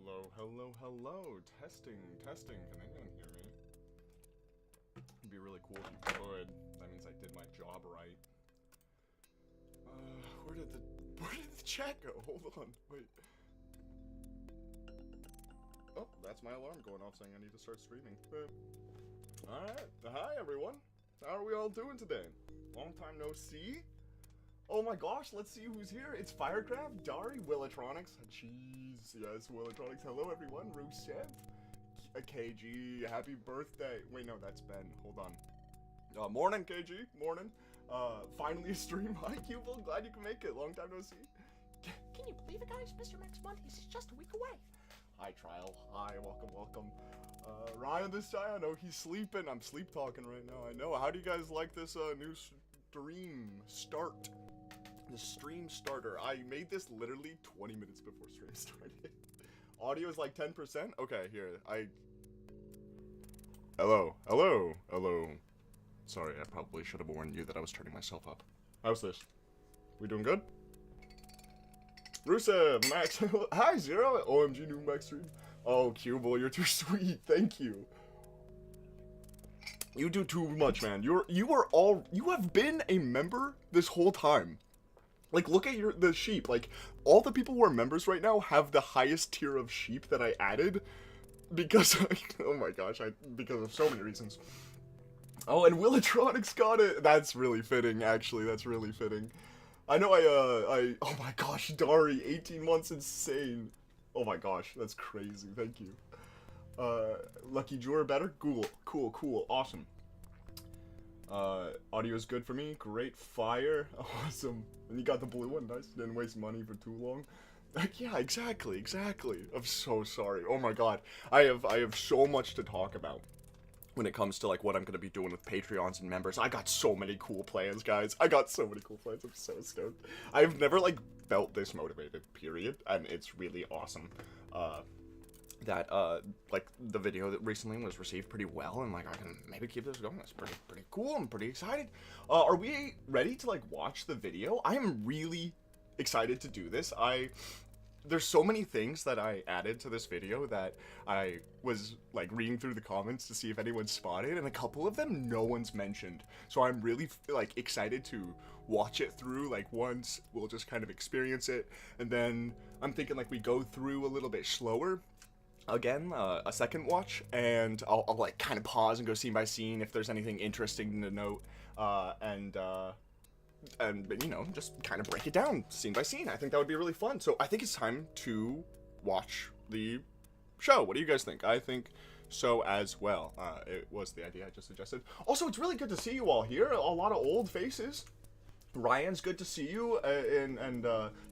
Hello, hello, hello. Testing, testing. Can anyone hear me? It'd be really cool if you could. That means I did my job right. Where did the chat go? Hold on, wait. Oh, that's my alarm going off saying I need to start streaming. Alright, hi everyone. How are we all doing today? Long time no see? Oh my gosh, let's see who's here. It's Firecraft, Dari, Willitronics. Jeez, yes, Willitronics. Hello everyone. Rusev, KG, happy birthday. Wait, no, that's Ben. Hold on. Morning, KG. Morning. Finally a stream. Hi, Cupel. Glad you can make it. Long time no see. Can you believe it, guys? Mr. Max Mondays is just a week away. Hi, Trial. Hi, welcome, welcome. Ryan this time, I know he's sleeping. I'm sleep talking right now, I know. How do you guys like this new stream start? The stream starter. I made this literally 20 minutes before stream started. Audio is like 10%? Okay, here. Hello. Hello. Hello. Sorry, I probably should have warned you that I was turning myself up. How's this? We doing good? Rusev, Max. Hi, Zero. OMG, new Max stream. Oh, Cubel, you're too sweet. Thank you. You do too much, man. You have been a member this whole time. Like, look at the sheep. Like, all the people who are members right now have the highest tier of sheep that I added. Because, oh my gosh, because of so many reasons. Oh, and Willitronics got it. That's really fitting, actually. That's really fitting. I know oh my gosh, Dari, 18 months, insane. Oh my gosh, that's crazy. Thank you. Lucky Jura better? Cool, awesome. Audio is good for me. Great fire. Awesome. And you got the blue one. Nice. Didn't waste money for too long. Like, yeah, exactly. I'm so sorry. Oh my god. I have so much to talk about when it comes to, like, what I'm gonna be doing with Patreons and members. I got so many cool plans, guys. I got so many cool plans. I'm so stoked. I've never, like, felt this motivated, period. And it's really awesome. That like the video that recently was received pretty well, and like I can maybe keep this going. That's pretty cool. I'm pretty excited. Are we ready to like watch the video? I am really excited to do this. There's so many things that I added to this video that I was like reading through the comments to see if anyone spotted, and a couple of them no one's mentioned. So I'm really like excited to watch it through. Like once we'll just kind of experience it, and then I'm thinking like we go through a little bit slower. Again, a second watch, and I'll like kind of pause and go scene by scene if there's anything interesting to note, and you know, just kind of break it down scene by scene. I think that would be really fun. So I think it's time to watch the show. What do you guys think? I think so as well. It was the idea I just suggested. Also, it's really good to see you all here. A lot of old faces. Ryan's good to see you, and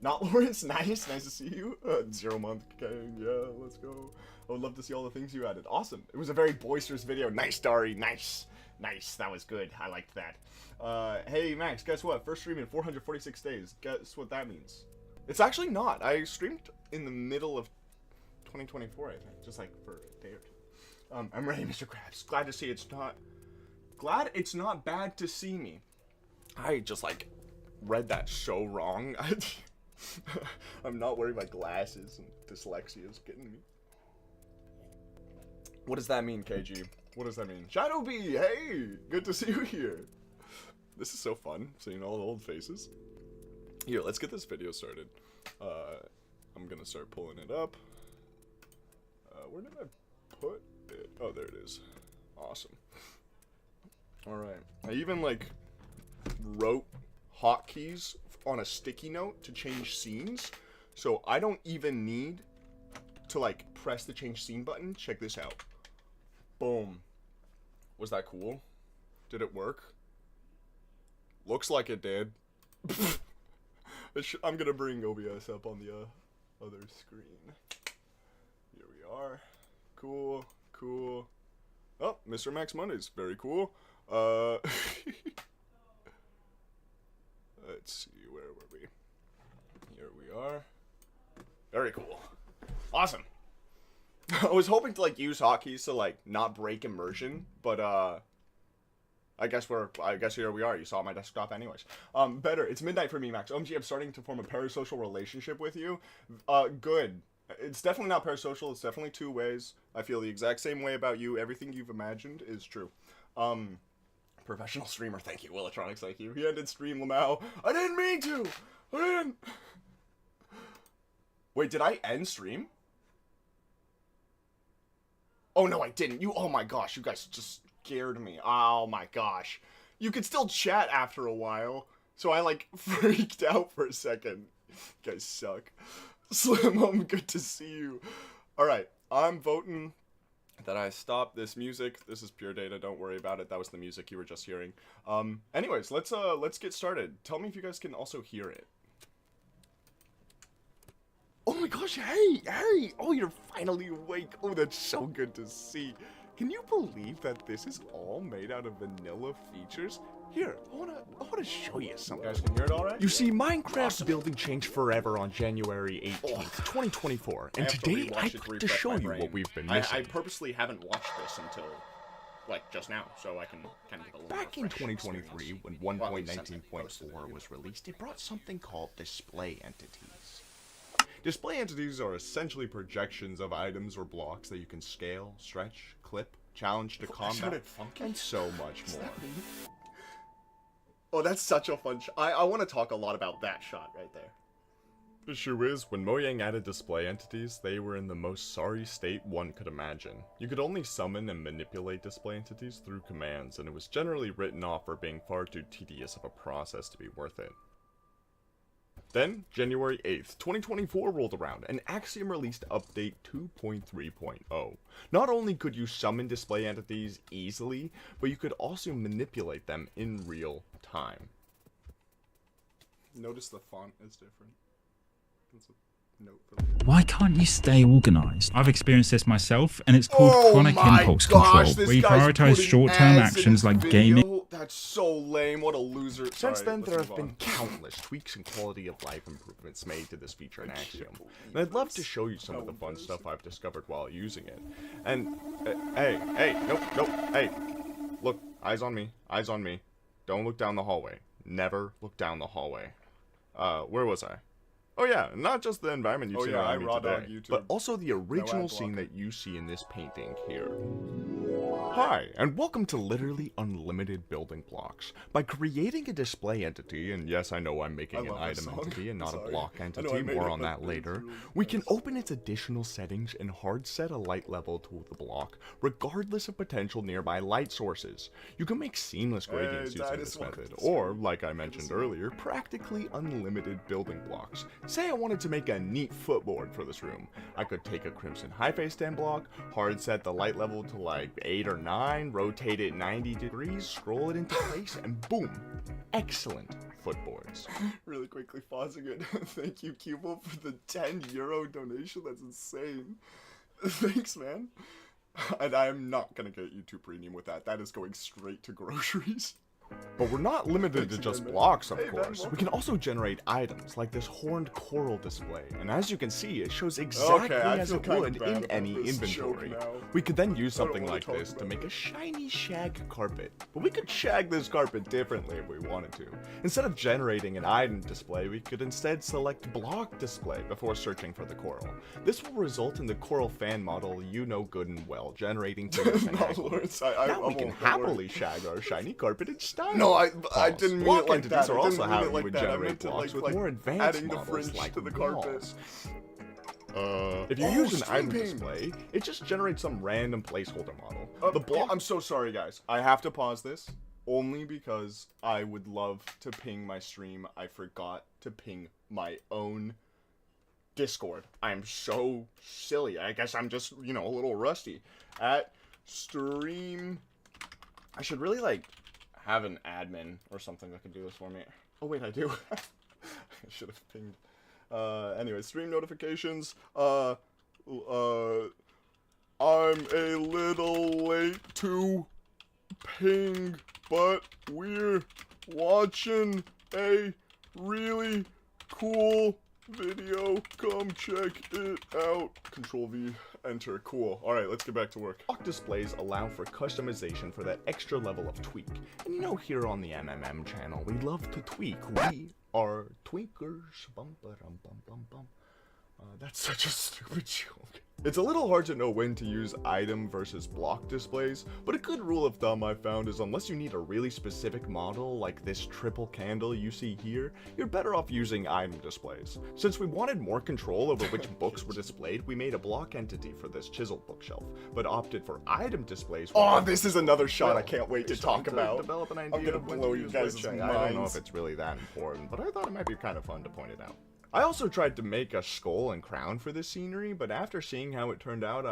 not Lawrence, nice to see you. 0 month gang, yeah, let's go. I would love to see all the things you added. Awesome. It was a very boisterous video. Nice, Dari, nice, that was good. I liked that. Hey Max, guess what? First stream in 446 days. Guess what that means? It's actually not. I streamed in the middle of 2024, I think, just like for a day or two. I'm ready, Mr. Krabs. Glad to see glad it's not bad to see me. I just, like, read that so wrong. I'm not wearing my glasses, and dyslexia is getting me. What does that mean, KG? What does that mean? Shadow Bee, hey! Good to see you here. This is so fun, seeing all the old faces. Here, let's get this video started. I'm gonna start pulling it up. Where did I put it? Oh, there it is. Awesome. Alright. I even, like, wrote hotkeys on a sticky note to change scenes, so I don't even need to like press the change scene button. Check this out. Boom. Was that cool? Did it work? Looks like it did. I'm gonna bring OBS up on the other screen. Here we are. Cool. Oh, Mr. Max Mondays. Very cool. Let's see, where were we? Here we are. Very cool. Awesome. I was hoping to like use hotkeys to like not break immersion, but I guess here we are. You saw my desktop anyways. Better. It's midnight for me, Max. OMG, I'm starting to form a parasocial relationship with you. Good. It's definitely not parasocial. It's definitely two ways. I feel the exact same way about you. Everything you've imagined is true. Professional streamer. Thank you. Willitronics. Thank you. He ended stream, Lamau. I didn't mean to. I didn't. Wait, did I end stream? Oh, no, I didn't. Oh my gosh. You guys just scared me. Oh my gosh. You could still chat after a while. So I, like, freaked out for a second. You guys suck. Slim, good to see you. Alright, I'm voting that I stop this music. This is pure data, don't worry about it. That was the music you were just hearing. Anyways, let's get started. Tell me if you guys can also hear it. Oh my gosh, hey! Oh, you're finally awake. Oh, that's so good to see. Can you believe that this is all made out of vanilla features? Here, I wanna show you something. You guys can hear it all right? You see, Minecraft's building changed forever on January 18th, 2024, and today I get to show you what we've been missing. I purposely haven't watched this until, like, just now, so I can kind of get a little Back in 2023, when 1.19.4 was released, it brought something called display entities. Display entities are essentially projections of items or blocks that you can scale, stretch, clip, challenge to combat, and so much more. Oh, that's such a fun shot. I want to talk a lot about that shot right there. The issue is, when Mojang added display entities, they were in the most sorry state one could imagine. You could only summon and manipulate display entities through commands, and it was generally written off for being far too tedious of a process to be worth it. Then, January 8th, 2024 rolled around, and Axiom released update 2.3.0. Not only could you summon display entities easily, but you could also manipulate them in real time. Notice the font is different. That's a note for Why can't you stay organized? I've experienced this myself, and it's called chronic impulse control, where you prioritize short-term actions like gaming. That's so lame. What a loser. Since then, there have been countless tweaks and quality of life improvements made to this feature in Axiom, and I'd love to show you some of the fun stuff I've discovered while using it. And, nope, hey, look, eyes on me. Don't look down the hallway. Never look down the hallway. Where was I? Oh yeah, not just the environment you've seen around me today, but also the original scene that you see in this painting here. Hi, and welcome to literally unlimited building blocks. By creating a display entity, and yes, I know I'm making an item entity and not a block entity, more on that later, we can open its additional settings and hard set a light level to the block, regardless of potential nearby light sources. You can make seamless gradients using this method, or, like I mentioned earlier, practically unlimited building blocks. Say I wanted to make a neat footboard for this room. I could take a crimson high-face stand block, hard set the light level to like 8 or 9, rotate it 90 degrees, scroll it into place, and boom! Excellent footboards. Really quickly pausing it. Thank you, Cubo, for the €10 donation. That's insane. Thanks, man. And I'm not gonna get YouTube Premium with that. That is going straight to groceries. But we're not limited to just blocks, of course. We can also generate items, like this horned coral display, and as you can see, it shows exactly as it would in any inventory. We could then use something like this to make a shiny shag carpet, but we could shag this carpet differently if we wanted to. Instead of generating an item display, we could instead select block display before searching for the coral. This will result in the coral fan model you know good and well, generating things and angles. Now we can happily shag our shiny carpet instead. No, I didn't mean it like that. These are also how you would generate blocks with more advanced adding the models fringe like to the walls. carpet. If you use an item display, it just generates some random placeholder model. The block. I'm so sorry, guys. I have to pause this only because I would love to ping my stream. I forgot to ping my own Discord. I'm so silly. I guess I'm just, a little rusty. At stream. I should really have an admin or something that could do this for me. Oh wait, I do. I should have pinged. Anyway, stream notifications. I'm a little late to ping, but we're watching a really cool video. Come check it out. Control V. Enter. Cool. Alright, let's get back to work. Block displays allow for customization for that extra level of tweak. And here on the MMM channel, we love to tweak. We are tweakers. Bum, ba, dum, bum, bum, bum. That's such a stupid joke. It's a little hard to know when to use item versus block displays, but a good rule of thumb I've found is unless you need a really specific model like this triple candle you see here, you're better off using item displays. Since we wanted more control over which books were displayed, we made a block entity for this chiseled bookshelf, but opted for item displays. Oh, this is another shot I can't wait to talk about. Develop an idea I'm gonna blow you guys' minds. I don't know if it's really that important, but I thought it might be kind of fun to point it out. I also tried to make a skull and crown for this scenery, but after seeing how it turned out,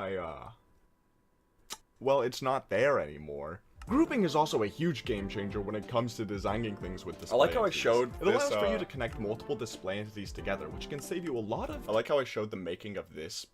well, it's not there anymore. Grouping is also a huge game changer when it comes to designing things with display I like how entities. I showed It allows for you to connect multiple display entities together, which can save you a lot of... I like how I showed the making of this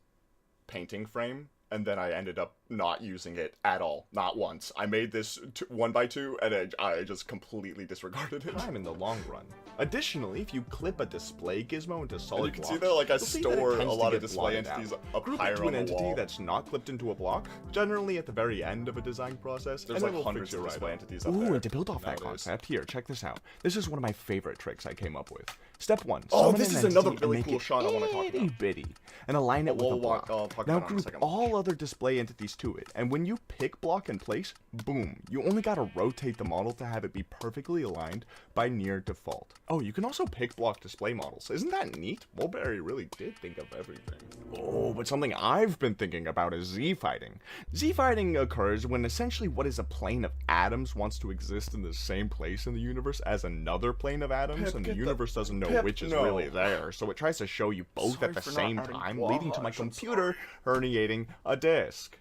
painting frame, and then I ended up not using it at all. Not once. I made this 1x2, and I just completely disregarded it. Time in the long run. Additionally, if you clip a display gizmo into solid and you can blocks, see that, like, I you'll see that it store a tends to lot of get display blotted entities out. up Group higher it to on an the entity wall. that's not clipped into a block, generally at the very end of a design process, There's and like it'll hundreds fix of you display right up. entities up Ooh, there and to build off that nowadays. concept, here, check this out. This is one of my favorite tricks I came up with. Step 1. Oh, summon this an is entity another and really make cool it shot I want to talk about. itty-bitty, and align it with a I'll block. talk Now about it in a group second. all other display entities to it, and when you pick block in place, boom, you only gotta rotate the model to have it be perfectly aligned by near default. Oh, you can also pick block display models. Isn't that neat? Mulberry really did think of everything. Oh, but something I've been thinking about is Z-fighting. Z-fighting occurs when essentially what is a plane of atoms wants to exist in the same place in the universe as another plane of atoms, Pip, and the get the- universe doesn't know Pip, which is no. really there, so it tries to show you both Sorry at the for not same adding time, guac. leading to my I'm computer herniating a disk.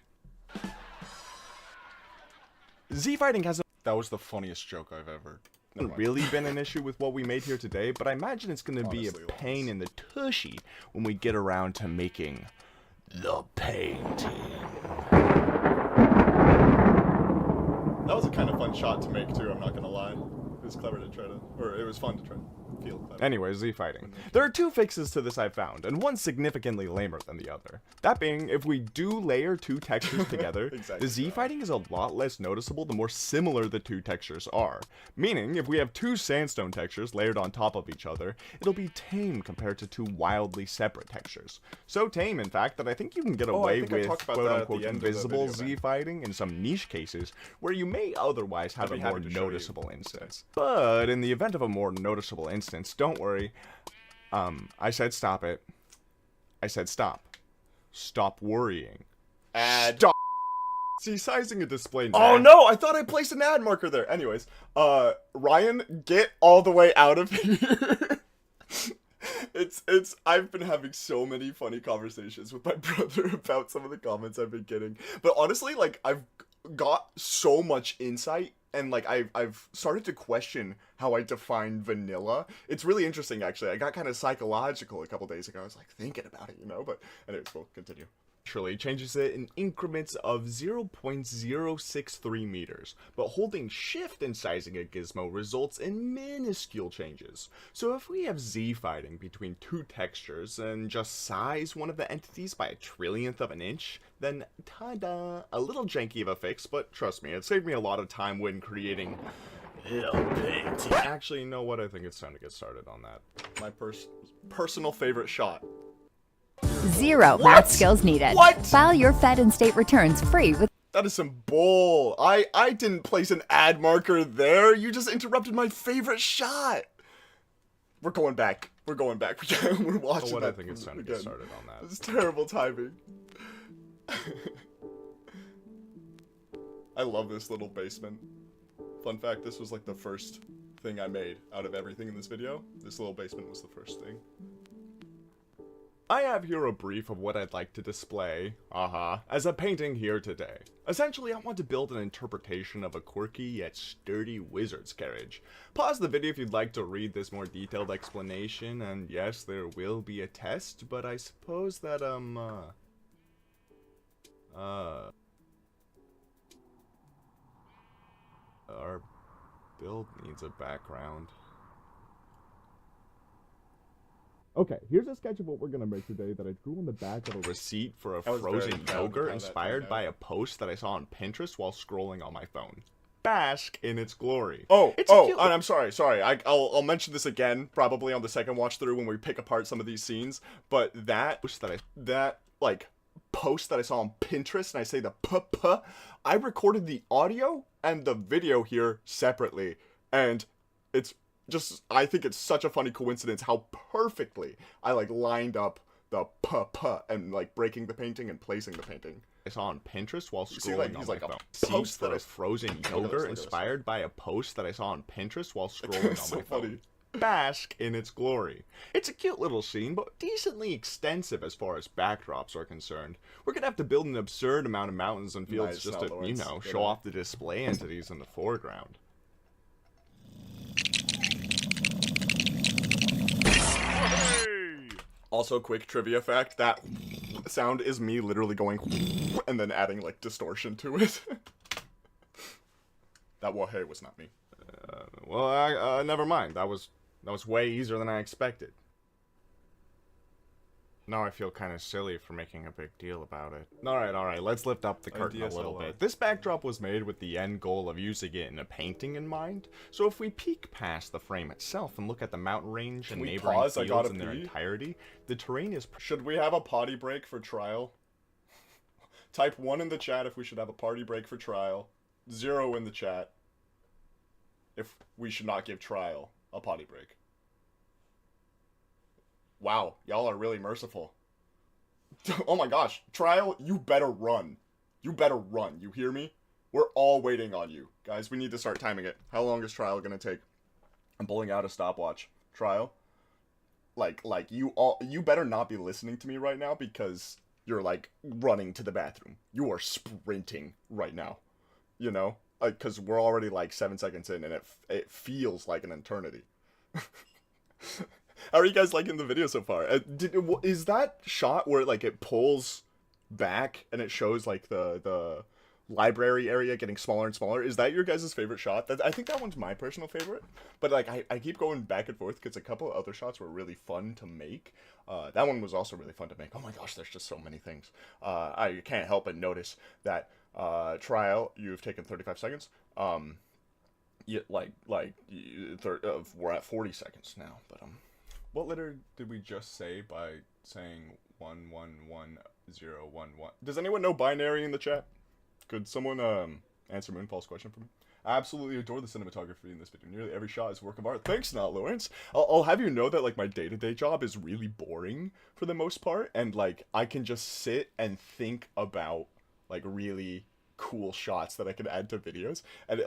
Z-fighting hasn't That was the funniest joke I've ever. Never mind. really been an issue with what we made here today, but I imagine it's going to be a Honestly, pain in the tushy when we get around to making the painting. That was a kind of fun shot to make too. I'm not gonna lie. It was clever to try to, or it was fun to try to feel clever. Anyways, Z-fighting. There are two fixes to this I've found, and one significantly lamer than the other. That being, if we do layer two textures together, Exactly. the Z-fighting is a lot less noticeable the more similar the two textures are. Meaning, if we have two sandstone textures layered on top of each other, it'll be tame compared to two wildly separate textures. So tame, in fact, that I think you can get away think I with talked about that at the quote-unquote end of the invisible video, man. Z-fighting in some niche cases where you may otherwise have I'd a be more happy to show you. noticeable instance. But in the event of a more noticeable instance, don't worry. I said stop it. I said stop. Stop worrying. Ad. Stop. See, sizing a display. Oh, no! I thought I placed an ad marker there. Anyways, Ryan, get all the way out of here. I've been having so many funny conversations with my brother about some of the comments I've been getting. But honestly, like, I've got so much insight, and like I've started to question how I define vanilla. It's really interesting, actually. I got kind of psychological a couple days ago. I was like thinking about it, you know. But anyways, we'll continue. Naturally changes it in increments of 0.063 meters, but holding shift and sizing a gizmo results in minuscule changes. So if we have Z-fighting between two textures and just size one of the entities by a trillionth of an inch, then ta-da! A little janky of a fix, but trust me, it saved me a lot of time when creating painting. Actually, you know what? I think it's time to get started on that. My personal favorite shot. 0 What? math skills needed. What? File your Fed and state returns free with That is some bull. I didn't place an ad marker there. You just interrupted my favorite shot. We're going back. We're going back. We're watching So what that I think it's time to again. get started on that. It's terrible timing. I love this little basement. Fun fact, this was like the first thing I made out of everything in this video. This little basement was the first thing. I have here a brief of what I'd like to display, as a painting here today. Essentially, I want to build an interpretation of a quirky yet sturdy wizard's carriage. Pause the video if you'd like to read this more detailed explanation, and yes, there will be a test, but I suppose that, our build needs a background. Okay, here's a sketch of what we're gonna make today that I drew on the back of a receipt for a That was very frozen proud of yogurt how that inspired turned by a post that I saw on Pinterest while scrolling on my phone. bask in its glory. And I'm sorry. I'll mention this again, probably on the second watch through when we pick apart some of these scenes. But that post that I saw on Pinterest, and I say the I recorded the audio and the video here separately, and it's just, I think it's such a funny coincidence how perfectly I like lined up the and like breaking the painting and placing the painting. I saw on Pinterest while scrolling See, like, on he's my like a phone. post That that is frozen Look at yogurt this. inspired by a post that I saw on Pinterest while scrolling on so my funny. phone. Bask in its glory. It's a cute little scene, but decently extensive as far as backdrops are concerned. We're gonna have to build an absurd amount of mountains and fields Nice, just now, to, you Lawrence. know, Good show eye. off the display entities in the foreground. Also, quick trivia fact, that sound is me literally going and then adding like distortion to it. That wahey was not me. Well, never mind. That was way easier than I expected. Now I feel kind of silly for making a big deal about it. Alright, let's lift up the curtain a little DSLR. bit. This backdrop was made with the end goal of using it in a painting in mind, so if we peek past the frame itself and look at the mountain range and we neighboring pause? I fields gotta in their pee. entirety, the terrain is... Should we have a potty break for trial? Type 1 in the chat if we should have a party break for trial. 0 in the chat if we should not give trial a potty break. Wow, y'all are really merciful. Oh my gosh, trial, you better run. You better run, you hear me? We're all waiting on you. Guys, we need to start timing it. How long is trial gonna take? I'm pulling out a stopwatch. Trial? Like you better not be listening to me right now because you're like running to the bathroom. You are sprinting right now. You know? Like, cause we're already like 7 seconds in and it feels like an eternity. How are you guys liking the video so far? Is that shot where like it pulls back and it shows like the library area getting smaller and smaller? Is that your guys' favorite shot? I think that one's my personal favorite. But like I keep going back and forth because a couple of other shots were really fun to make. That one was also really fun to make. Oh my gosh, there's just so many things. I can't help but notice that trial, you've taken 35 seconds. We're at 40 seconds now, but what letter did we just say by saying 111011? Does anyone know binary in the chat? Could someone answer Moonfall's question for me? I absolutely adore the cinematography in this video. Nearly every shot is a work of art. Thanks, not Lawrence. I'll have you know that like my day-to-day job is really boring for the most part, and like I can just sit and think about like really cool shots that I can add to videos, and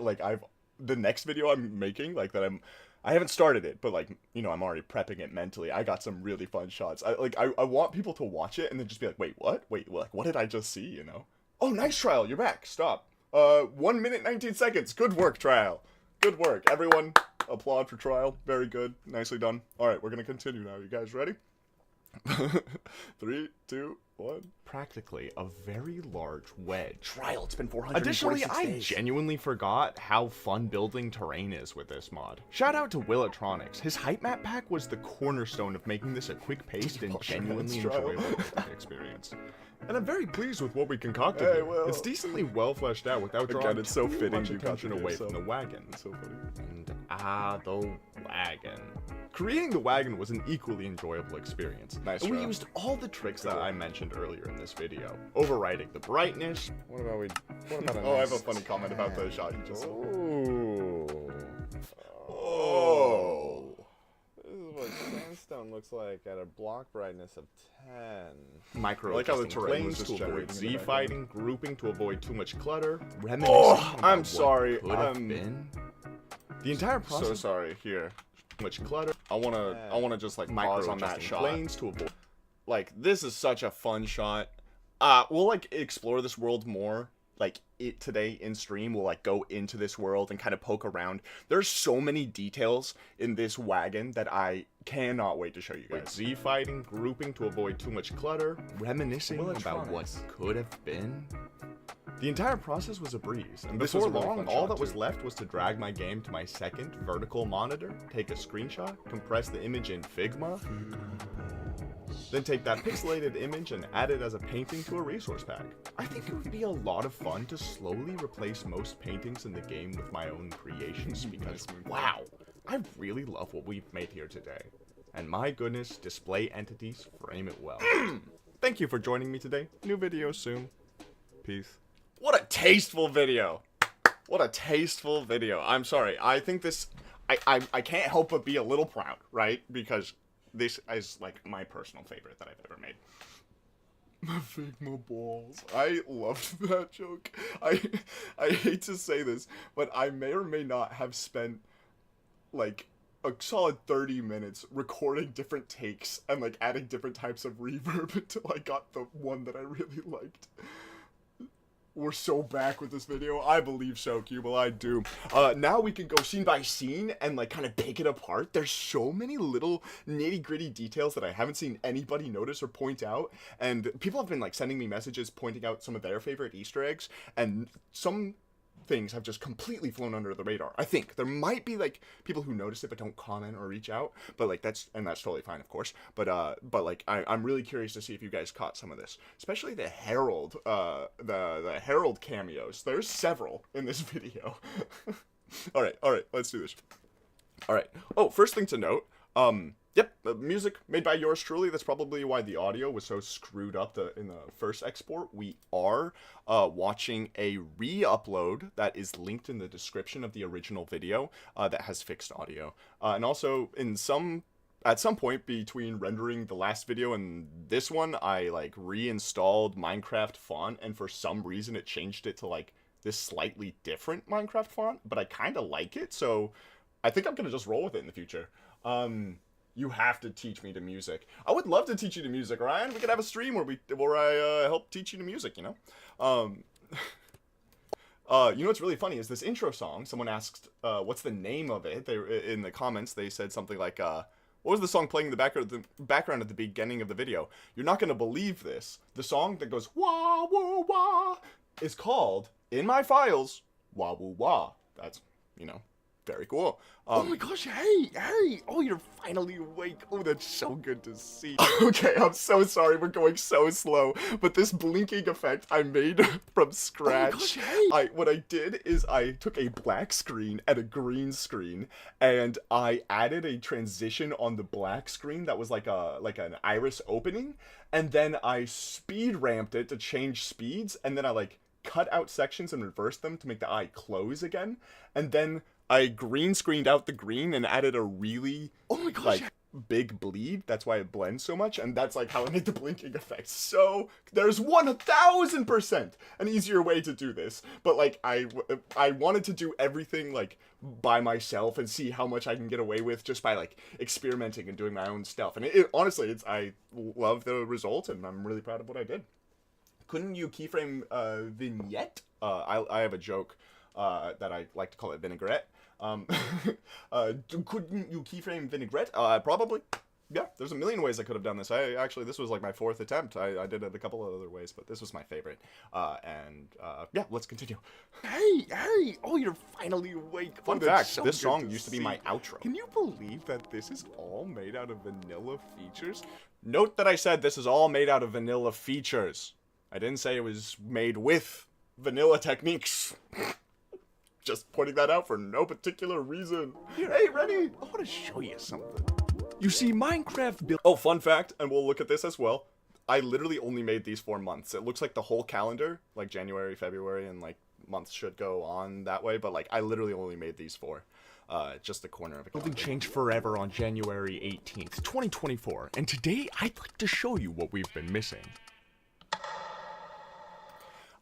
the next video I'm making, like that I haven't started it, but like, you know, I'm already prepping it mentally. I got some really fun shots. I want people to watch it and then just be like, wait, what? Like, what did I just see, you know? Oh, nice, Trial. You're back. Stop. 1 minute, 19 seconds. Good work, Trial. Good work. Everyone, applaud for Trial. Very good. Nicely done. All right, we're going to continue now. You guys ready? 3, 2, 1. Practically a very large wedge. Trial, it's been 446 Additionally, I days. genuinely forgot how fun building terrain is with this mod. Shout out to Willatronics. His height map pack was the cornerstone of making this a quick-paced and genuinely Trial. enjoyable experience. And I'm very pleased with what we concocted Hey, here. Will. It's decently well fleshed out without Again, drawing it's so too fitting much you got attention to do away so. from the wagon. It's so funny. And the wagon. Creating the wagon was an equally enjoyable experience. Nice And we try. used all the tricks that I mentioned earlier in this video. Overriding the brightness. What about Oh, I have a funny comment about the shot you just said. Ooh. Oh. This is what sandstone looks like at a block brightness of 10. Micro I like how the adjusting terrain was planes just to avoid generating in the Z background. fighting, grouping to avoid too much clutter, reminiscing Oh, about I'm what sorry, could have I'm been. The entire process So sorry. Here. too much clutter, I wanna just like micro pause on that adjusting shot. planes to avoid. Like, this is such a fun shot. We'll like explore this world more. Like today in stream, we'll like go into this world and kind of poke around. There's so many details in this wagon that I cannot wait to show you Like guys. Z fighting, grouping to avoid too much clutter, reminiscing about what could have been. The entire process was a breeze, and This was before a really long, fun all shot, that was too. left was to drag my game to my second vertical monitor, take a screenshot, compress the image in Figma, then take that pixelated image and add it as a painting to a resource pack. I think it would be a lot of fun to slowly replace most paintings in the game with my own creations because, wow, I really love what we've made here today. And my goodness, display entities frame it well. Thank you for joining me today. New video soon. Peace. What a tasteful video. What a tasteful video. I'm sorry. I think this... I can't help but be a little proud, right? Because this is, like, my personal favorite that I've ever made. Figma balls. I loved that joke. I hate to say this, but I may or may not have spent, like, a solid 30 minutes recording different takes and, like, adding different types of reverb until I got the one that I really liked. We're so back with this video. I believe so, Cubel. I do. Now we can go scene by scene and, like, kind of pick it apart. There's so many little nitty-gritty details that I haven't seen anybody notice or point out. And people have been, like, sending me messages pointing out some of their favorite Easter eggs. And some things have just completely flown under the radar. I think there might be, like, people who notice it but don't comment or reach out, but, like, that's totally fine, of course, but like, I'm really curious to see if you guys caught some of this, especially the Herald, the Herald cameos. There's several in this video. all right, let's do this. All right. Oh, first thing to note, yep, music made by yours truly. That's probably why the audio was so screwed up in the first export. We are watching a re-upload that is linked in the description of the original video that has fixed audio. And also, at some point between rendering the last video and this one, I, like, reinstalled Minecraft font, and for some reason it changed it to, like, this slightly different Minecraft font, but I kind of like it, so I think I'm going to just roll with it in the future. You have to teach me the music. I would love to teach you the music, Ryan. We could have a stream where I help teach you the music, you know? You know what's really funny is this intro song, someone asked, what's the name of it? In the comments, they said something like, what was the song playing in the background at the beginning of the video? You're not going to believe this. The song that goes, wah, woo, wah, is called, in my files, wah, woo, wah. That's, you know, very cool. Oh my gosh, hey, oh, you're finally awake. Oh, that's so good to see. Okay, I'm so sorry, we're going so slow, but this blinking effect I made from scratch. Oh my gosh, hey. What I did is I took a black screen and a green screen, and I added a transition on the black screen that was like an iris opening, and then I speed ramped it to change speeds, and then I, like, cut out sections and reversed them to make the eye close again, and then I green screened out the green and added a really, like, big bleed. That's why it blends so much, and that's, like, how I made the blinking effect. So there's 1000% an easier way to do this, but, like, I wanted to do everything, like, by myself and see how much I can get away with just by, like, experimenting and doing my own stuff. And honestly, I love the result, and I'm really proud of what I did. Couldn't you keyframe vignette? I have a joke that I like to call it vinaigrette. Couldn't you keyframe vinaigrette? Probably. Yeah, there's a million ways I could have done this. This was like my 4th attempt. I did it a couple of other ways, but this was my favorite. Yeah, let's continue. Hey, oh, you're finally awake. Fun fact, this song used to be my outro. Can you believe that this is all made out of vanilla features? Note that I said this is all made out of vanilla features. I didn't say it was made with vanilla techniques. Just pointing that out for no particular reason. Here, hey, ready? I want to show you something. You see, Minecraft build. Oh, fun fact, and we'll look at this as well. I literally only made these for months. It looks like the whole calendar, like January, February, and, like, months should go on that way, but, like, I literally only made these for just the corner of a calendar. Building changed forever on January 18th, 2024, and today I'd like to show you what we've been missing.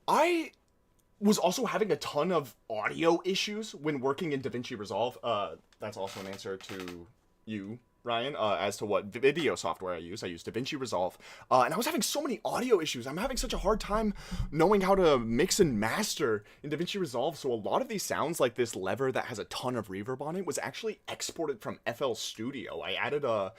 I was also having a ton of audio issues when working in DaVinci Resolve. That's also an answer to you, Ryan, as to what video software I use. I use DaVinci Resolve, and I was having so many audio issues. I'm having such a hard time knowing how to mix and master in DaVinci Resolve, so a lot of these sounds, like this lever that has a ton of reverb on it, was actually exported from FL Studio. I added a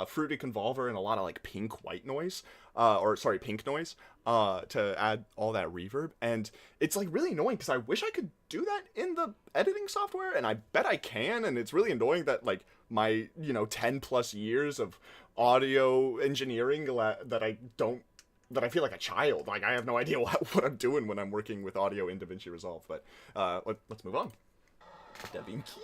fruity convolver and a lot of, like, pink white noise, or sorry, pink noise, to add all that reverb. And it's like really annoying because I wish I could do that in the editing software, and I bet I can. And it's really annoying that like my 10 plus years of audio engineering that I feel like a child. Like I have no idea what I'm doing when I'm working with audio in DaVinci Resolve. But let's move on. DaVinci.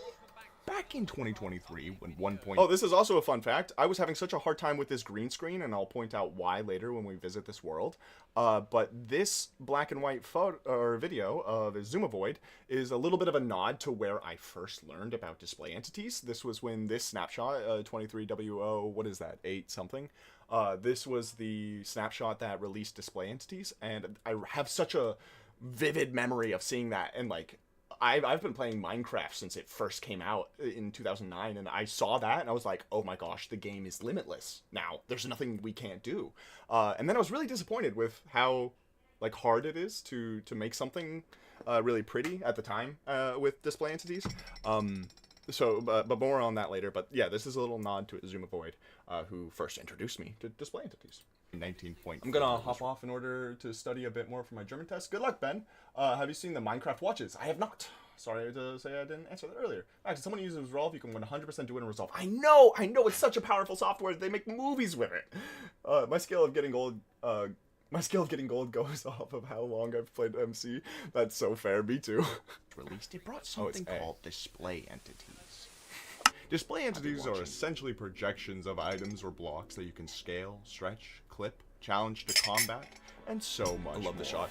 Back in 2023, when 1. Oh, this is also a fun fact. I was having such a hard time with this green screen, and I'll point out why later when we visit this world. But this black and white photo or video of Zoomovoid is a little bit of a nod to where I first learned about display entities. This was when this snapshot, 23WO, what is that, 8 something? This was the snapshot that released display entities, and I have such a vivid memory of seeing that, and like, I've been playing Minecraft since it first came out in 2009, and I saw that, and I was like, oh my gosh, the game is limitless now. There's nothing we can't do. And then I was really disappointed with how like hard it is to make something really pretty at the time with display entities. But more on that later. But yeah, this is a little nod to Zoomovoid, who first introduced me to display entities. 19 point. I'm gonna hop off in order to study a bit more for my German test. Good luck, Ben. Have you seen the Minecraft watches? I have not. Sorry to say I didn't answer that earlier. Actually, someone uses Resolve, you can 100% do it in Resolve. I know, it's such a powerful software. They make movies with it. My scale of getting gold goes off of how long I've played MC. That's so fair. Me too. Released, it brought something called display entities. Display entities are essentially projections of items or blocks that you can scale, stretch, clip, challenge to combat, and so much. I love the more. shot.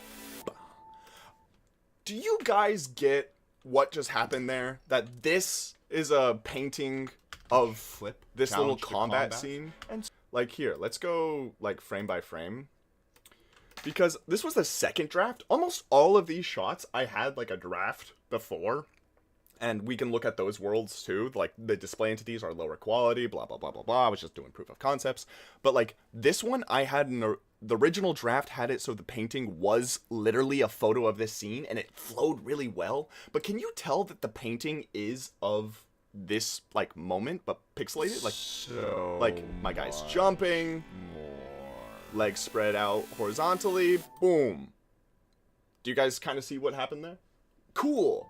Do you guys get what just happened there? That this is a painting of Flip, this little challenge to combat scene? And like here, let's go like frame by frame. Because this was the second draft. Almost all of these shots I had like a draft before. And we can look at those worlds too. Like the display entities are lower quality, blah, blah, blah, blah, blah. I was just doing proof of concepts. But like this one, I had the original draft had it so the painting was literally a photo of this scene and it flowed really well. But can you tell that the painting is of this like moment, but pixelated? Like, So like my guy's jumping, legs spread out horizontally, boom. Do you guys kind of see what happened there? Cool.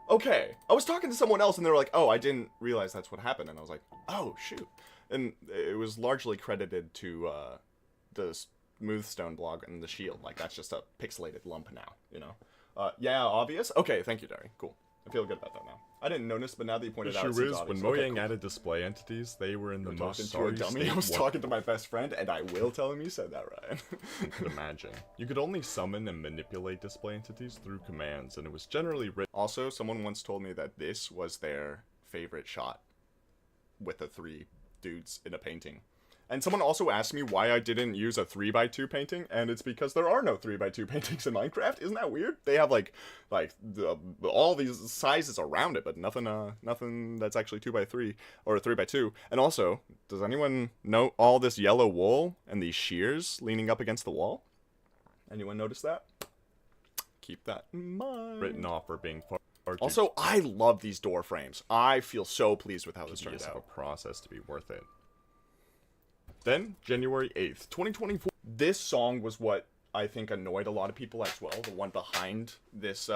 Okay, I was talking to someone else and they were like, oh, I didn't realize that's what happened. And I was like, oh, shoot. And it was largely credited to the Smoothstone blog and the shield. Like, that's just a pixelated lump now, you know? Yeah, obvious? Okay, thank you, Dari. Cool. I feel good about that now. I didn't notice, but now that you pointed out, it issue seems is, when obvious. Mojang Okay, cool. added display entities, they were in the Talking most to a sorry dummy. state I was one talking to my best friend, and I will tell him you said that, Ryan. you could imagine. You could only summon and manipulate display entities through commands, and it was generally written. Also, someone once told me that this was their favorite shot with the 3 dudes in a painting. And someone also asked me why I didn't use a 3x2 painting, and it's because there are no 3x2 paintings in Minecraft. Isn't that weird? They have like all these sizes around it, but nothing that's actually 2x3 or 3x2. And also, does anyone know all this yellow wool and these shears leaning up against the wall? Anyone notice that? Keep that in mind. Written off for being far too Also, I love these door frames. I feel so pleased with how this turned tedious of a out. process to be worth it. Then, January 8th, 2024. This song was what I think annoyed a lot of people as well. The one behind this,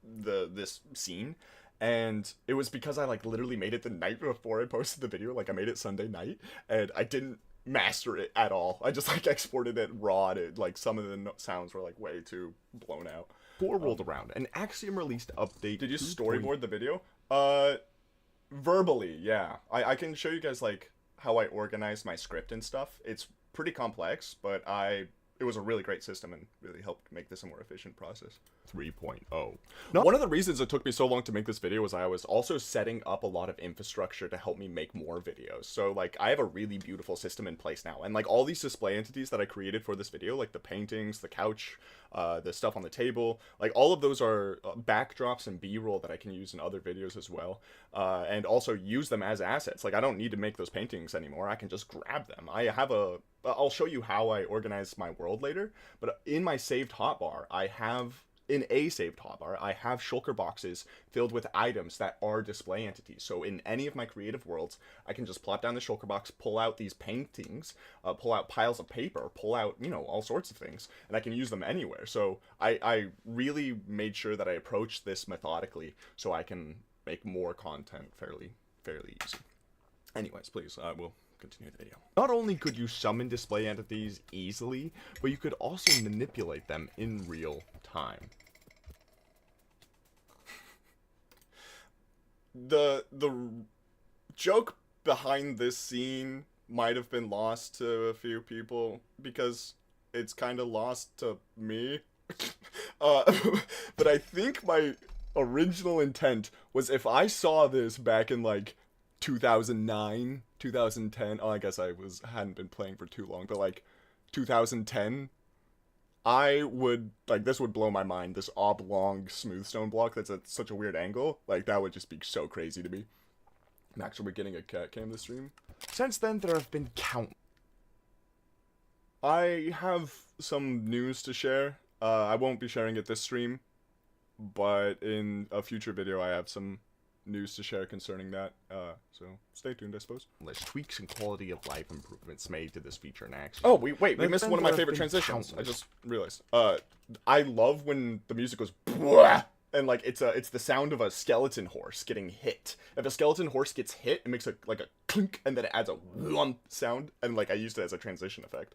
this scene. And it was because I like literally made it the night before I posted the video. Like I made it Sunday night and I didn't master it at all. I just like exported it raw. And it, like some of the sounds were like way too blown out. 4 rolled around. An Axiom released update. Did you 2. storyboard the video? Verbally, yeah. I can show you guys like how I organize my script and stuff. It's pretty complex, but it was a really great system and really helped make this a more efficient process. 3.0. One of the reasons it took me so long to make this video was I was also setting up a lot of infrastructure to help me make more videos. So like I have a really beautiful system in place now, and like all these display entities that I created for this video, like the paintings, the couch, the stuff on the table, like all of those are backdrops and B-roll that I can use in other videos as well, and also use them as assets. Like I don't need to make those paintings anymore. I can just grab them. I'll show you how I organize my world later, but in my saved hotbar, I have in a saved hotbar, I have shulker boxes filled with items that are display entities. So in any of my creative worlds, I can just plop down the shulker box, pull out these paintings, pull out piles of paper, pull out, you know, all sorts of things, and I can use them anywhere. So I really made sure that I approached this methodically so I can make more content fairly easy. Anyways, please, we'll continue the video. Not only could you summon display entities easily, but you could also manipulate them in real time. The joke behind this scene might have been lost to a few people because it's kind of lost to me. But I think my original intent was if I saw this back in like 2009, 2010. Oh, I guess I hadn't been playing for too long, but like 2010, I would like this would blow my mind. This oblong smooth stone block that's at such a weird angle, like that would just be so crazy to me. Max, are we getting a cat cam this stream? Since then, there have been I have some news to share. I won't be sharing it this stream, but in a future video, I have some news to share concerning that, so stay tuned, I suppose. tweaks and quality of life improvements made to this feature in action. Oh, we missed one of my favorite transitions. I just realized. I love when the music goes "Bwah!" and like it's the sound of a skeleton horse getting hit. If a skeleton horse gets hit, it makes like a clink, and then it adds a "whump" sound, and like I used it as a transition effect.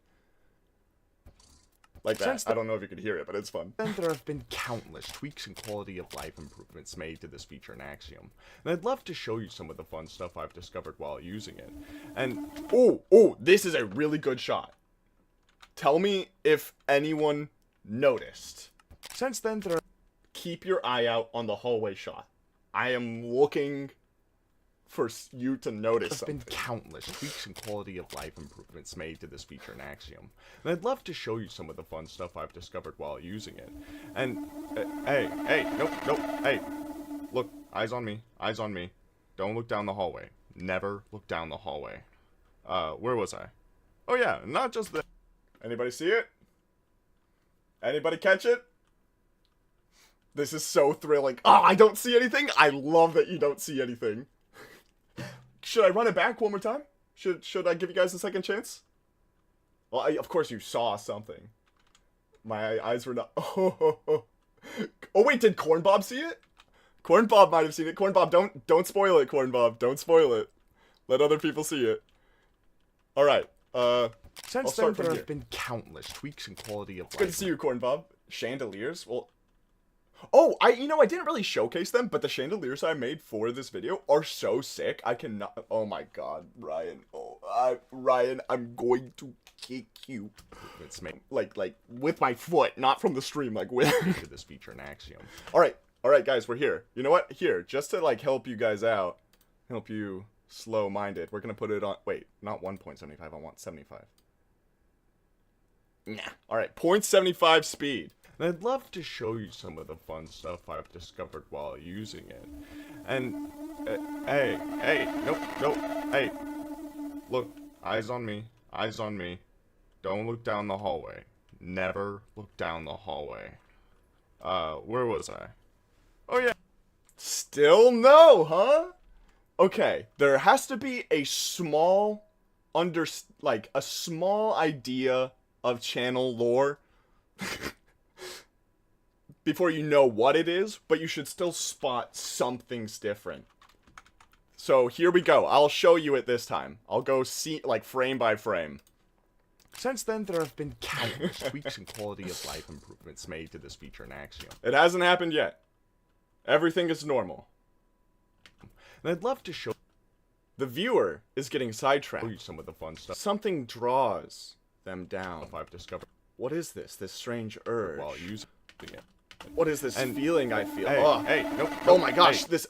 Like that. I don't know if you could hear it, but it's fun. Then there have been countless tweaks and quality of life improvements made to this feature in Axiom. And I'd love to show you some of the fun stuff I've discovered while using it. And oh, this is a really good shot. Tell me if anyone noticed. Since then, there are... Keep your eye out on the hallway shot. I am looking for you to notice something. There have been countless tweaks and quality of life improvements made to this feature in Axiom. And I'd love to show you some of the fun stuff I've discovered while using it. And, hey, nope, hey, look, eyes on me, don't look down the hallway, never look down the hallway. Where was I? Oh yeah, not just the... Anybody see it? Anybody catch it? This is so thrilling. Oh, I don't see anything? I love that you don't see anything. Should I run it back one more time? Should I give you guys a second chance? Well, of course you saw something. My eyes were not... Oh, wait, did Corn Bob see it? Corn Bob might have seen it. Corn Bob, don't spoil it, Corn Bob. Don't spoil it. Let other people see it. Alright, Since then, there have been countless tweaks and quality of life. Good to see you, Corn Bob. Chandeliers? Well... Oh, I didn't really showcase them, but the chandeliers I made for this video are so sick. I cannot... Oh my god, Ryan. Ryan, I'm going to kick you. It's made... Like, with my foot, not from the stream, like, with... to this feature in Axiom. Alright, guys, we're here. You know what? Here, just to, like, help you guys out, help you slow-minded, we're gonna put it on... Wait, not 1.75, I want 75. Nah. Alright, 0.75 speed. And I'd love to show you some of the fun stuff I've discovered while using it. And, hey, nope, hey, look, eyes on me, don't look down the hallway, never look down the hallway. Where was I? Oh yeah. Still no, huh? Okay, there has to be a small, a small idea of channel lore before you know what it is, but you should still spot something's different. So here we go. I'll show you it this time. I'll go see, like, frame by frame. Since then, there have been countless tweaks and quality of life improvements made to this feature in Axiom. It hasn't happened yet. Everything is normal. And I'd love to show... The viewer is getting sidetracked. Show you some of the fun stuff. Something draws them down. I've discovered. What is this? This strange urge. While using it. What is this feeling I feel? Hey, nope, oh my gosh, this,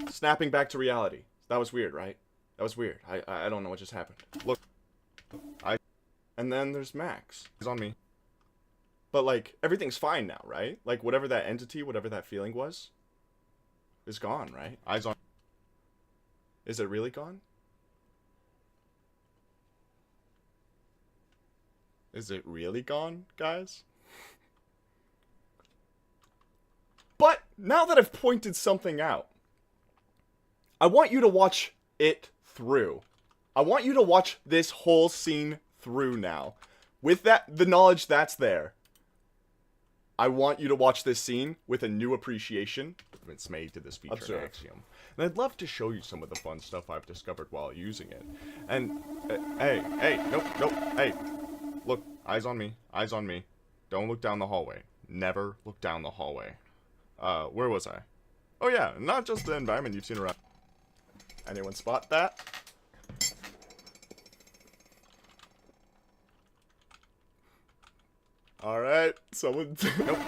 snapping back to reality. That was weird, right? That was weird. I don't know what just happened. Look. And then there's Max. He's on me. But, like, everything's fine now, right? Like, whatever that entity, whatever that feeling was, is gone, right? Eyes on... Is it really gone? Is it really gone, guys? now that I've pointed something out, I want you to watch it through. I want you to watch this whole scene through now. With the knowledge that's there, I want you to watch this scene with a new appreciation. It's made to this feature in Axiom. And I'd love to show you some of the fun stuff I've discovered while using it. And, hey, nope, hey. Look, eyes on me, eyes on me. Don't look down the hallway. Never look down the hallway. Where was I? Oh yeah, not just the environment you've seen around. Anyone spot that? Alright, someone...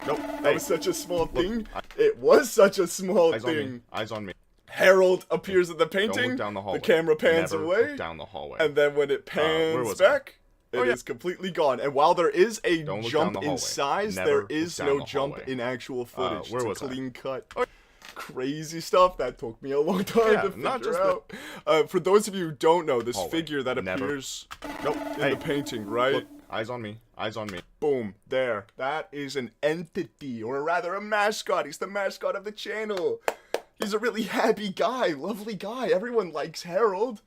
Nope, That was such a small thing. It was such a small thing. Eyes on me. Harold appears in the painting. Don't look down the hallway. The camera pans Never away. Look down the hallway. And then when it pans back, it is completely gone. And while there is a jump in size, there is no jump in actual footage. Where it's was a clean cut. Crazy stuff that took me a long time to figure out. For those of you who don't know, this figure that appears in the painting, right? Look, eyes on me. Eyes on me. Boom. There. That is an entity, or rather a mascot. He's the mascot of the channel. He's a really happy guy, lovely guy. Everyone likes Harold.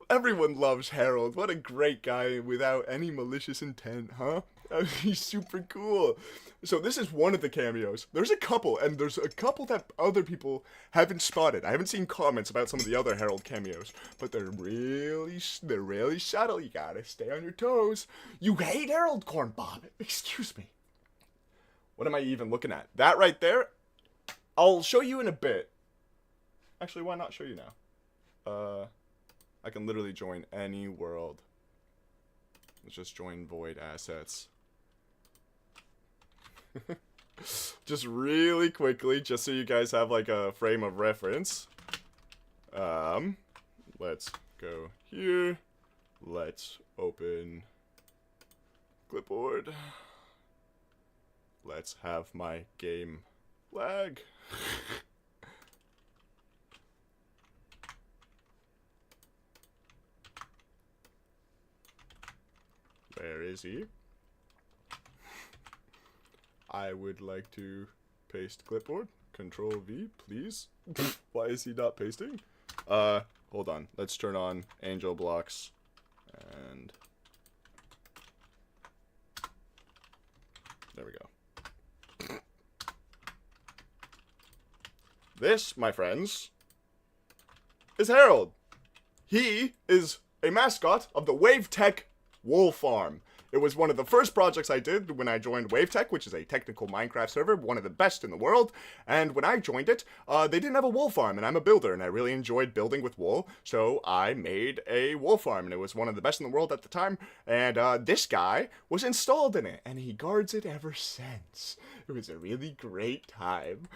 Everyone loves Harold. What a great guy without any malicious intent, huh? He's super cool. So this is one of the cameos. There's a couple, and there's a couple that other people haven't spotted. I haven't seen comments about some of the other Harold cameos, but they're really subtle. You gotta stay on your toes. You hate Harold, Corn Bob. Excuse me. What am I even looking at? That right there? I'll show you in a bit. Actually, why not show you now? I can literally join any world. Let's just join void assets. Just really quickly, just so you guys have like a frame of reference. Let's go here. Let's open clipboard. Let's have my game flag. Where is he? I would like to paste clipboard. Control V, please. Why is he not pasting? Hold on. Let's turn on angel blocks. And there we go. This, my friends, is Harold. He is a mascot of the WaveTech Wool Farm. It was one of the first projects I did when I joined WaveTech, which is a technical Minecraft server, one of the best in the world. And when I joined it, they didn't have a wool farm, and I'm a builder, and I really enjoyed building with wool, so I made a wool farm, and it was one of the best in the world at the time. And this guy was installed in it, and he guards it ever since. It was a really great time.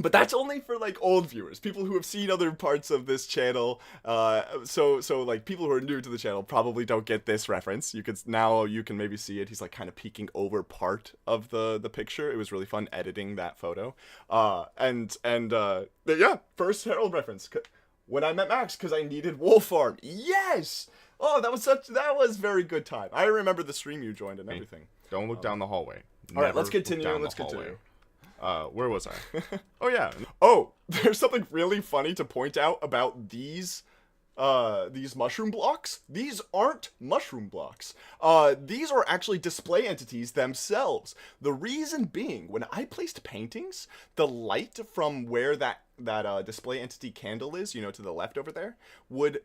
But that's only for like old viewers, people who have seen other parts of this channel. So like people who are new to the channel probably don't get this reference. You can maybe see it. He's like kind of peeking over part of the picture. It was really fun editing that photo. Yeah, first Harold reference. When I met Max, because I needed wool farm. Yes. Oh, that was very good time. I remember the stream you joined and everything. Don't look down the hallway. All right, let's continue. Let's continue. Where was I? Oh yeah. Oh, there's something really funny to point out about these mushroom blocks. These aren't mushroom blocks. These are actually display entities themselves. The reason being, when I placed paintings, the light from where that display entity candle is, you know, to the left over there, would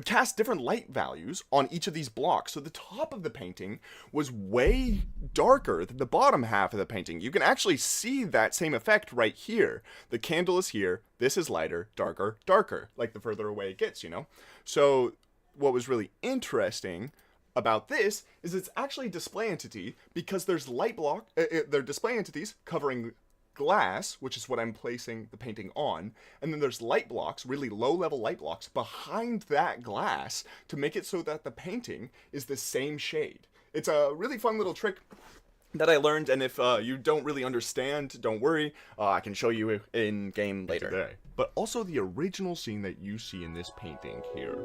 cast different light values on each of these blocks. So the top of the painting was way darker than the bottom half of the painting. You can actually see that same effect right here. The candle is here, this is lighter, darker, darker, like the further away it gets, you know? So what was really interesting about this is it's actually a display entity because there's they're display entities covering glass, which is what I'm placing the painting on, and then there's light blocks, really low-level light blocks, behind that glass to make it so that the painting is the same shade. It's a really fun little trick that I learned, and if you don't really understand, don't worry, I can show you in game later. But also the original scene that you see in this painting here.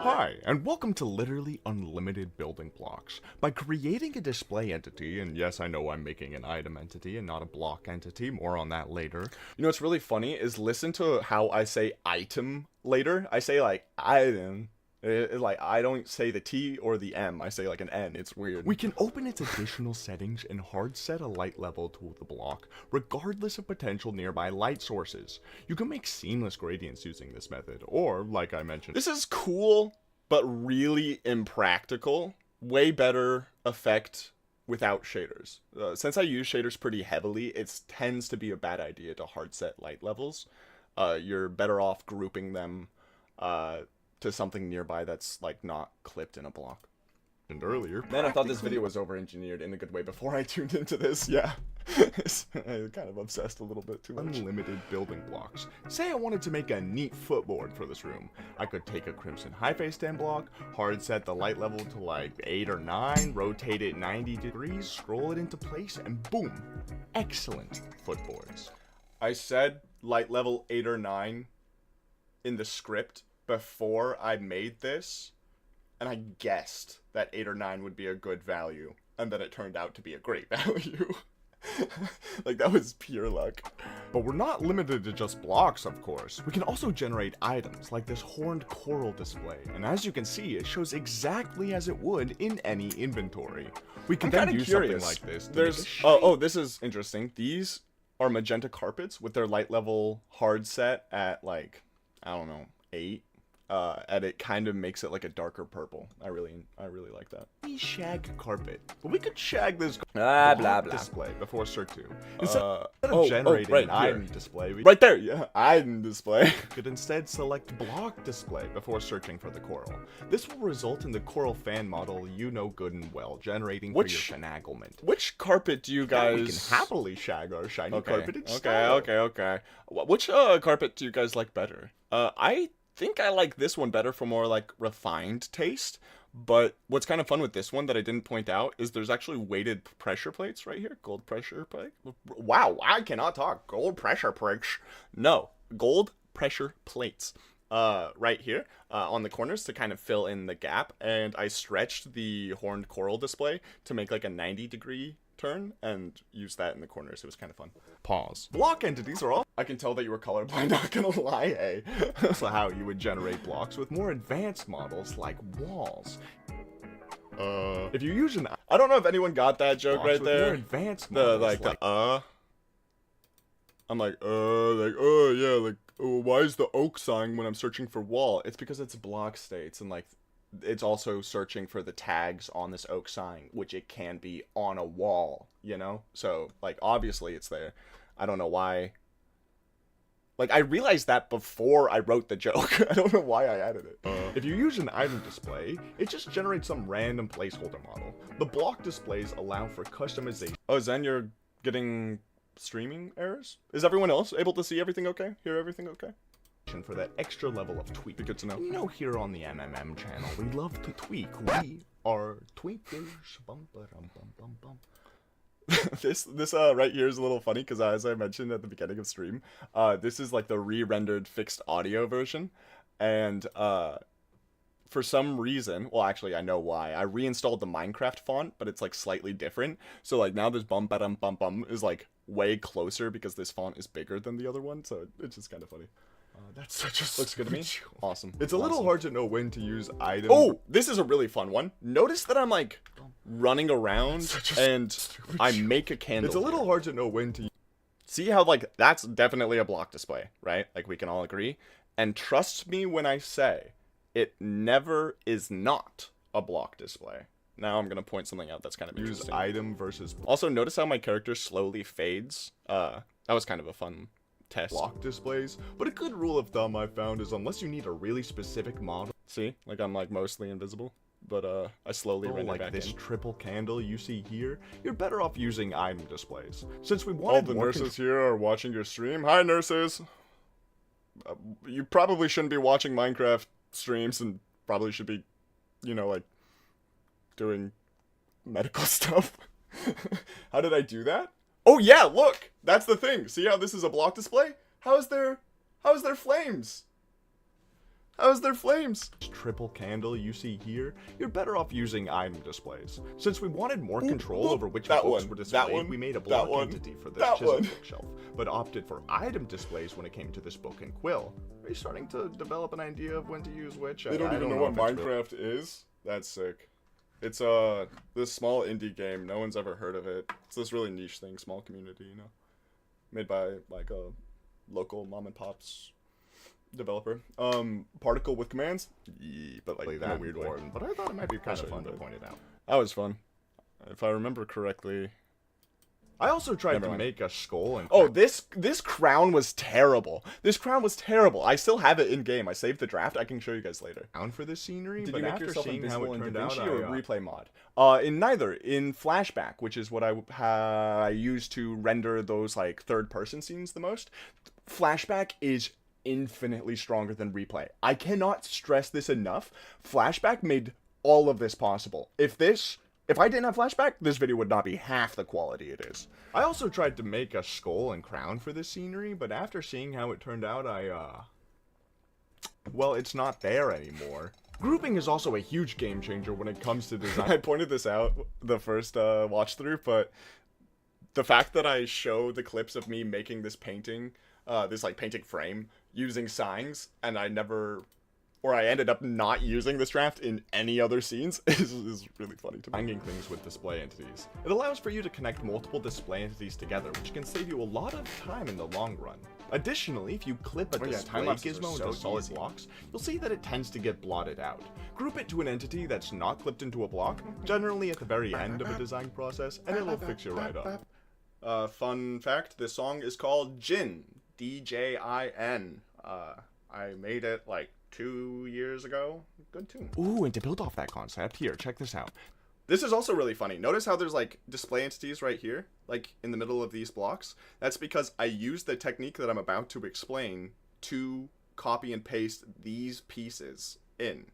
Hi, and welcome to literally unlimited building blocks. By creating a display entity, and yes, I know I'm making an item entity and not a block entity, more on that later. You know what's really funny is listen to how I say item later. I say like item. Like, I don't say the T or the M. I say like an N. It's weird. We can open its additional settings and hard set a light level to the block, regardless of potential nearby light sources. You can make seamless gradients using this method, or, like I mentioned... This is cool, but really impractical. Way better effect without shaders. Since I use shaders pretty heavily, it tends to be a bad idea to hard set light levels. You're better off grouping them, to something nearby that's like not clipped in a block. And earlier, Man, I thought this video was over-engineered in a good way before I tuned into this. Yeah, I kind of obsessed a little bit too much. Unlimited building blocks. Say I wanted to make a neat footboard for this room. I could take a crimson high-face stand block, hard set the light level to like 8 or 9, rotate it 90 degrees, scroll it into place, and boom, excellent footboards. I said light level 8 or 9 in the script before I made this, and I guessed that 8 or 9 would be a good value, and then it turned out to be a great value. Like, that was pure luck. But we're not limited to just blocks, of course. We can also generate items, like this horned coral display, and as you can see, it shows exactly as it would in any inventory. We can then use something like this to make a shape. Oh, this is interesting. These are magenta carpets with their light level hard set at, like, I don't know, 8. And it kind of makes it like a darker purple. I really like that. Shag carpet. But we could shag this display before Circ 2. Instead of generating an item display, we item display. could instead select block display before searching for the coral. This will result in the coral fan model you know good and well, generating for your finaglement. Which carpet do you guys... We can happily shag our shiny carpet in Okay, style. okay. Which carpet do you guys like better? I think I like this one better for more like refined taste, but what's kind of fun with this one that I didn't point out is there's actually weighted pressure plates right here. Gold pressure plate. Wow, I cannot talk. Gold pressure plates. No, gold pressure plates. Right here on the corners to kind of fill in the gap, and I stretched the horned coral display to make like a 90-degree turn and use that in the corners. It was kind of fun. Pause. Block entities are all I can tell that you were colorblind, not gonna lie, hey. also how you would generate blocks with more advanced models like walls. If you use an I don't know if anyone got that joke right there. More advanced The models I'm like, why is the oak sign when I'm searching for wall? It's because it's block states, and like it's also searching for the tags on this oak sign, which it can be on a wall, you know? So, like, obviously it's there. I don't know why. Like, I realized that before I wrote the joke. I don't know why I added it. If you use an item display, it just generates some random placeholder model. The block displays allow for customization. Oh, Zen, you're getting streaming errors? Is everyone else able to see everything okay? Hear everything okay? For that extra level of tweak. Be good to know. You know, here on the MMM channel, we love to tweak. We are tweakers. Bum, ba-dum, bum, bum, bum. This right here is a little funny because as I mentioned at the beginning of stream, this is like the re-rendered fixed audio version, and for some reason, well, actually I know why, I reinstalled the Minecraft font, but it's like slightly different. So like now this bum ba-dum bum bum is like way closer because this font is bigger than the other one, so it's just kind of funny. That's such a Looks good to me. Awesome. It's a little hard to know when to use items. Oh, this is a really fun one. Notice that I'm like running around and I make a candle. It's a little hard to know when to. See how like that's definitely a block display, right? Like we can all agree. And trust me when I say it never is not a block display. Now I'm gonna point something out that's kind of interesting. Use item versus. Also, notice how my character slowly fades. That was kind of a fun test. Block displays, but a good rule of thumb I found is unless you need a really specific model. See, like I'm like mostly invisible, but I slowly render like back this in. triple candle you see here, you're better off using item displays. Since we All wanted the more nurses here are watching your stream. Hi, nurses. You probably shouldn't be watching Minecraft streams and probably should be, you know, like doing medical stuff. How did I do that? Oh yeah, look! That's the thing. See how this is a block display? How is there flames? How's there flames? Triple candle you see here, you're better off using item displays. Since we wanted more control over which books were displayed, we made a block entity for this chisel bookshelf, but opted for item displays when it came to this book and quill. Are you starting to develop an idea of when to use which? They don't even know what Minecraft is? That's sick. It's this small indie game. No one's ever heard of it. It's this really niche thing, small community, you know, made by like a local mom and pop's developer. Particle with commands. Yeah, but like that weird way. But I thought it might be kind of fun to point it out. That was fun. If I remember correctly. I also tried to make a skull and... Oh, this crown was terrible. This crown was terrible. I still have it in game. I saved the draft. I can show you guys later. Down for this scenery, Did but you make after yourself seeing how invisible it in turned out, DaVinci or a replay mod? In neither. In Flashback, which is what I use to render those like third-person scenes the most. Flashback is infinitely stronger than replay. I cannot stress this enough. Flashback made all of this possible. If I didn't have Flashback, this video would not be half the quality it is. I also tried to make a skull and crown for this scenery, but after seeing how it turned out, well, it's not there anymore. Grouping is also a huge game changer when it comes to design. I pointed this out the first watch through, but the fact that I show the clips of me making this painting, this like painting frame using signs, and I ended up not using this draft in any other scenes is really funny to me. Banging things with display entities. It allows for you to connect multiple display entities together, which can save you a lot of time in the long run. Additionally, if you clip a display gizmo into solid blocks, you'll see that it tends to get blotted out. Group it to an entity that's not clipped into a block, generally at the very end of a design process, and it'll fix you right up. Fun fact, this song is called Jin. D-J-I-N. I made it like 2 years ago. Good tune. Ooh, and to build off that concept, here, check this out. This is also really funny. Notice how there's like display entities right here, like in the middle of these blocks. That's because I used the technique that I'm about to explain to copy and paste these pieces in.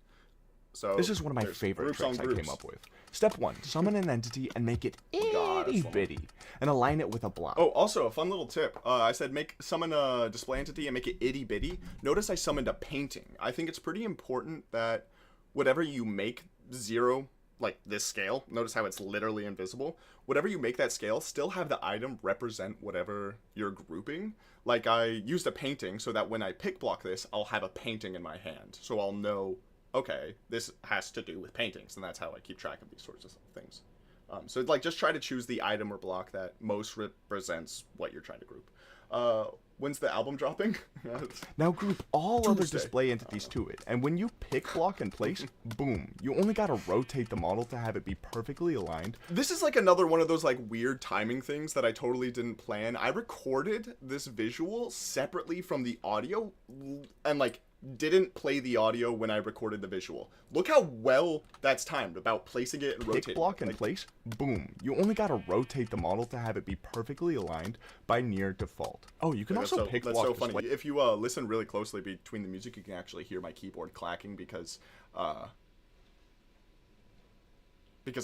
So this is one of my favorite tricks I came up with. Step 1, summon an entity and make it itty bitty, and align it with a block. Oh, also a fun little tip. I said summon a display entity and make it itty bitty. Notice I summoned a painting. I think it's pretty important that whatever you make zero, like this scale, notice how it's literally invisible. Whatever you make that scale, still have the item represent whatever you're grouping. Like I used a painting so that when I pick block this, I'll have a painting in my hand. So I'll know, okay, this has to do with paintings, and that's how I keep track of these sorts of things. So like just try to choose the item or block that most represents what you're trying to group. When's the album dropping? Now group all other display entities to it, and when you pick block and place, boom, you only gotta rotate the model to have it be perfectly aligned. This is like another one of those like weird timing things that I totally didn't plan. I recorded this visual separately from the audio and like didn't play the audio when I recorded the visual. Look how well that's timed about placing it and rotating. Pick block and place, boom. You only gotta rotate the model to have it be perfectly aligned by near default. Oh, you can also pick block. That's so funny. If you listen really closely between the music, you can actually hear my keyboard clacking because I'm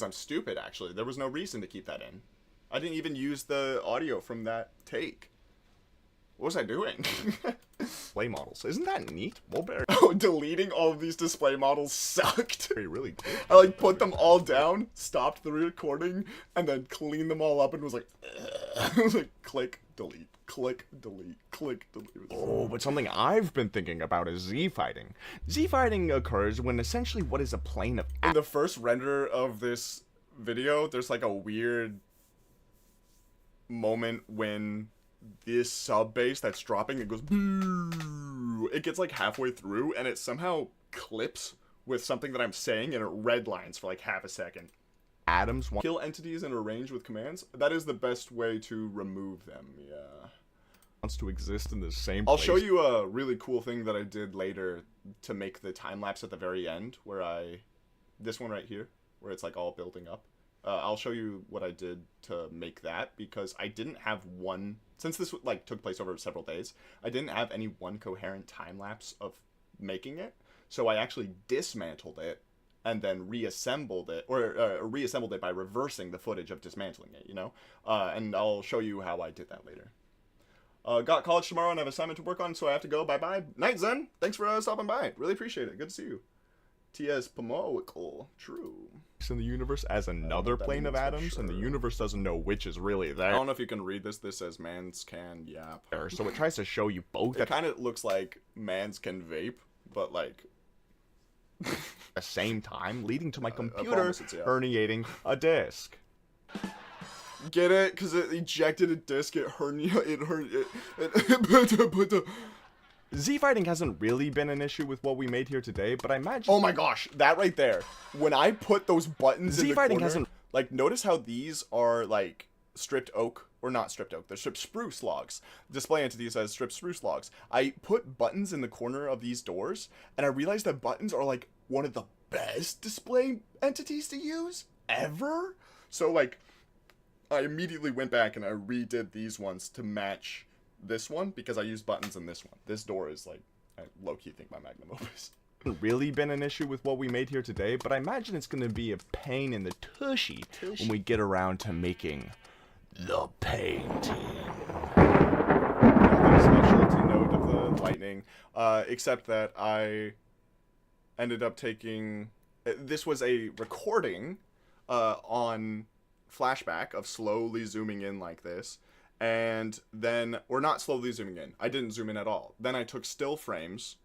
stupid, actually. There was no reason to keep that in. I didn't even use the audio from that take. What was I doing? Display models. Isn't that neat? Oh, deleting all of these display models sucked. Really good. I like put them all down, stopped the recording, and then cleaned them all up and was like, it was like click, delete, click, delete, click, delete. Oh, but something I've been thinking about is Z-fighting. Z-fighting occurs when essentially what is a plane of... In the first render of this video, there's like a weird moment when this sub bass that's dropping, it goes boo. It gets like halfway through and it somehow clips with something that I'm saying and it redlines for like half a second. Atoms kill entities in a range with commands. That is the best way to remove them. Yeah. Wants to exist in the same I'll place. show you a really cool thing that I did later to make the time lapse at the very end where this one right here where it's like all building up. I'll show you what I did to make that because I didn't have one, since this like took place over several days, I didn't have any one coherent time lapse of making it. So I actually dismantled it and then reassembled it, or reassembled it by reversing the footage of dismantling it, you know? And I'll show you how I did that later. Got college tomorrow and I have assignment to work on, so I have to go. Bye-bye. Night, Zen. Thanks for stopping by. Really appreciate it. Good to see you. T.S. Pomoical. True. In the universe as another plane of atoms, and the universe doesn't know which is really there. I don't know if you can read this. This says mans can yap. So it tries to show you both It kind of looks like mans can vape, but like at the same time, leading to my I computer promise it's, yeah. herniating a disk. Get it? Because it ejected a disc. It herniated. Z-fighting hasn't really been an issue with what we made here today, but I imagine. Oh my gosh, that right there. When I put those buttons in the Z-fighting corner, hasn't. like, notice how these are like stripped oak, or not stripped oak, they're stripped spruce logs. Display entity says stripped spruce logs. I put buttons in the corner of these doors, and I realized that buttons are like one of the best display entities to use ever. So like, I immediately went back and I redid these ones to match this one because I used buttons in this one. This door is like, I low-key think my magnum opus. Really been an issue with what we made here today, but I imagine it's going to be a pain in the tushy when we get around to making the painting. Nothing special to note of the lightning, except that I ended up taking. This was a recording on flashback of slowly zooming in like this, and then, or not slowly zooming in. I didn't zoom in at all. Then I took still frames